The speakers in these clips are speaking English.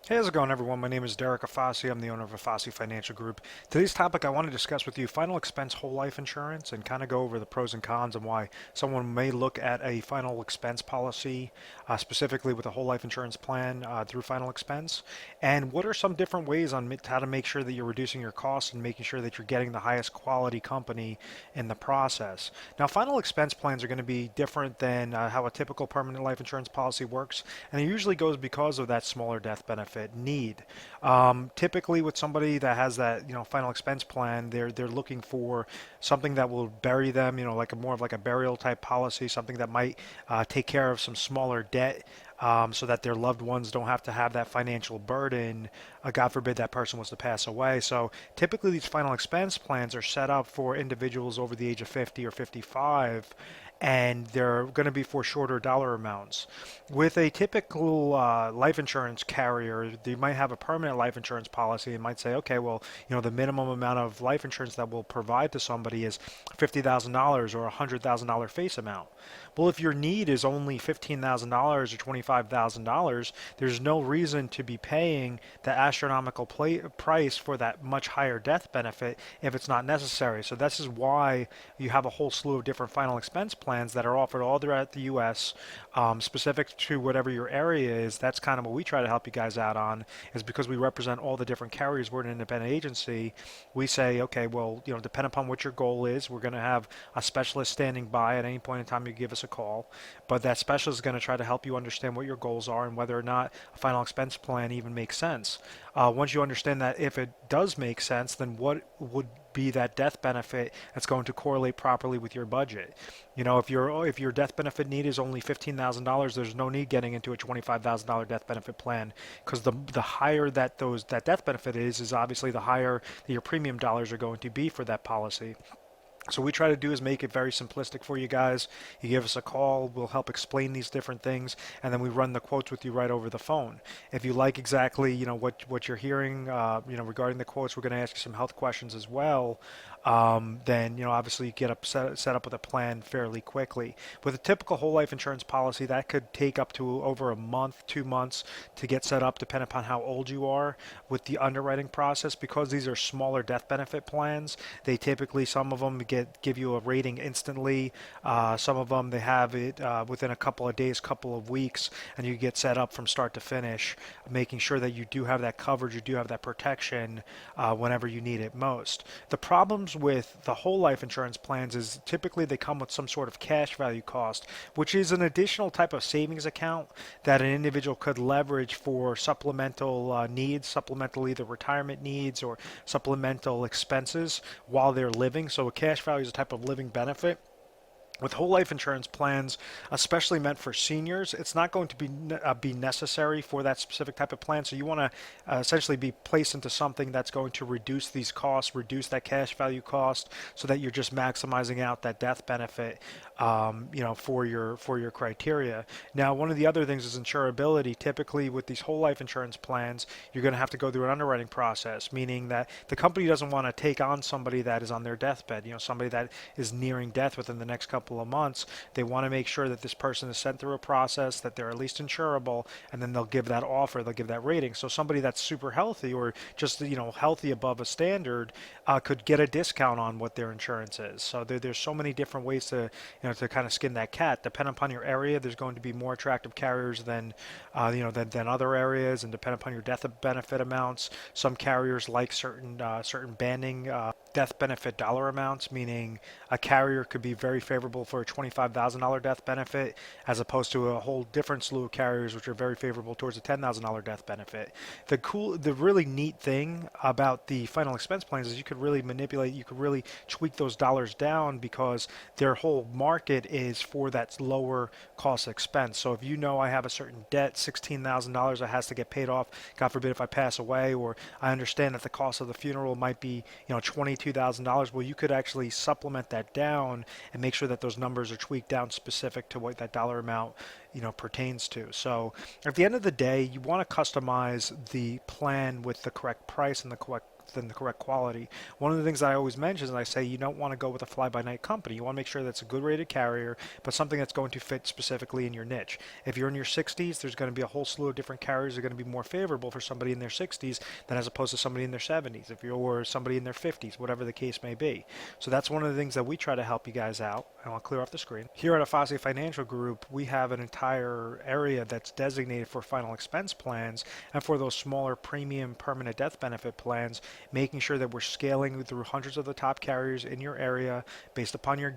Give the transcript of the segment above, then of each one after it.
Hey, how's it going, everyone? My name is Derek Afasi. I'm the owner of Afasi Financial Group. Today's topic, I want to discuss with you final expense whole life insurance and kind of go over the pros and cons and why someone may look at a final expense policy, specifically with a whole life insurance plan through final expense, and what are some different ways on how to make sure that you're reducing your costs and making sure that you're getting the highest quality company in the process. Now, final expense plans are going to be different than how a typical permanent life insurance policy works, and it usually goes because of that smaller death benefit need. Typically, with somebody that has that final expense plan, they're looking for something that will bury them, like a more of like a burial type policy, something that might take care of some smaller debt. So that their loved ones don't have to have that financial burden. God forbid that person was to pass away. So typically, these final expense plans are set up for individuals over the age of 50 or 55, and they're going to be for shorter dollar amounts. With a typical life insurance carrier, they might have a permanent life insurance policy and might say, okay, well, the minimum amount of life insurance that we'll provide to somebody is $50,000 or $100,000 face amount. Well, if your need is only $15,000 or $25,000, there's no reason to be paying the astronomical price for that much higher death benefit if it's not necessary. So this is why you have a whole slew of different final expense plans that are offered all throughout the U.S. Specific to whatever your area is. That's kind of what we try to help you guys out on, is because we represent all the different carriers. We're an independent agency. We say, okay, well, depending upon what your goal is, we're going to have a specialist standing by at any point in time you give us a call. But that specialist is going to try to help you understand what your goals are and whether or not a final expense plan even makes sense. Once you understand that, if it does make sense, then what would be that death benefit that's going to correlate properly with your budget? If your death benefit need is only $15,000, there's no need getting into a $25,000 death benefit plan, because the higher that death benefit is obviously the higher that your premium dollars are going to be for that policy. So we try to do is make it very simplistic for you guys. You give us a call, we'll help explain these different things, and then we run the quotes with you right over the phone. If you like exactly, what you're hearing, regarding the quotes, we're going to ask you some health questions as well. Then, obviously you get set up with a plan fairly quickly. With a typical whole life insurance policy, that could take up to over a month, 2 months to get set up, depending upon how old you are with the underwriting process. Because these are smaller death benefit plans, they typically, some of them give you a rating instantly. Some of them, they have it within a couple of days, couple of weeks, and you get set up from start to finish, making sure that you do have that coverage, you do have that protection whenever you need it most. The problems with the whole life insurance plans is typically they come with some sort of cash value cost, which is an additional type of savings account that an individual could leverage for supplemental needs, supplemental either retirement needs or supplemental expenses while they're living. So a cash value is a type of living benefit. With whole life insurance plans, especially meant for seniors, it's not going to be necessary for that specific type of plan. So you want to essentially be placed into something that's going to reduce these costs, reduce that cash value cost, so that you're just maximizing out that death benefit, for your criteria. Now, one of the other things is insurability. Typically, with these whole life insurance plans, you're going to have to go through an underwriting process, meaning that the company doesn't want to take on somebody that is on their deathbed. Somebody that is nearing death within the next couple of months. They want to make sure that this person is sent through a process, that they're at least insurable, and then they'll give that offer, they'll give that rating. So somebody that's super healthy or just healthy above a standard could get a discount on what their insurance is. So there's so many different ways to kind of skin that cat. Depending upon your area, there's going to be more attractive carriers than other areas, and depending upon your death benefit amounts, some carriers like certain banding death benefit dollar amounts, meaning a carrier could be very favorable for a $25,000 death benefit as opposed to a whole different slew of carriers which are very favorable towards a $10,000 death benefit. The really neat thing about the final expense plans is you could really manipulate, you could really tweak those dollars down, because their whole market is for that lower cost expense. So if I have a certain debt, $16,000 that has to get paid off, God forbid if I pass away, or I understand that the cost of the funeral might be, $22,000, well, you could actually supplement that down and make sure that those numbers are tweaked down specific to what that dollar amount pertains to. So at the end of the day, you want to customize the plan with the correct price and the than the correct quality. One of the things I always mention is I say you don't want to go with a fly-by-night company. You want to make sure that's a good rated carrier, but something that's going to fit specifically in your niche. If you're in your 60s, there's going to be a whole slew of different carriers that are going to be more favorable for somebody in their 60s than as opposed to somebody in their 70s. If you're somebody in their 50s, whatever the case may be. So that's one of the things that we try to help you guys out. And I'll clear off the screen. Here at Afasi Financial Group, we have an entire area that's designated for final expense plans and for those smaller premium permanent death benefit plans, making sure that we're scaling through hundreds of the top carriers in your area based upon your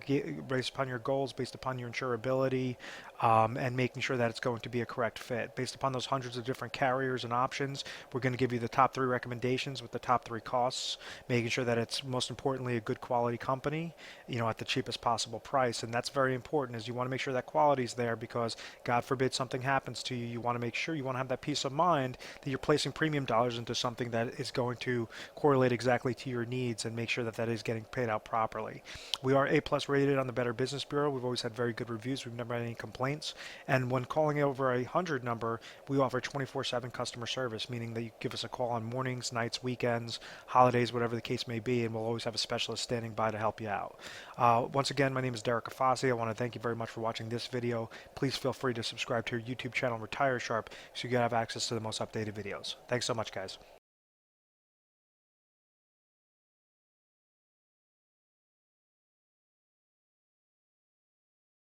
goals, based upon your insurability, and making sure that it's going to be a correct fit. Based upon those hundreds of different carriers and options, we're going to give you the top 3 recommendations with the top 3 costs, making sure that it's most importantly a good quality company, at the cheapest possible price. And that's very important, is you want to make sure that quality's there, because God forbid something happens to you, you want to make sure, you want to have that peace of mind that you're placing premium dollars into something that is going to correlate exactly to your needs and make sure that that is getting paid out properly. We are A+ rated on the Better Business Bureau. We've always had very good reviews. We've never had any complaints. And when calling over a 100 number, we offer 24/7 customer service, meaning that you give us a call on mornings, nights, weekends, holidays, whatever the case may be, and we'll always have a specialist standing by to help you out. Once again, my name is Derek Afasi. I want to thank you very much for watching this video. Please feel free to subscribe to our YouTube channel, Retire Sharp, so you can have access to the most updated videos. Thanks so much, guys.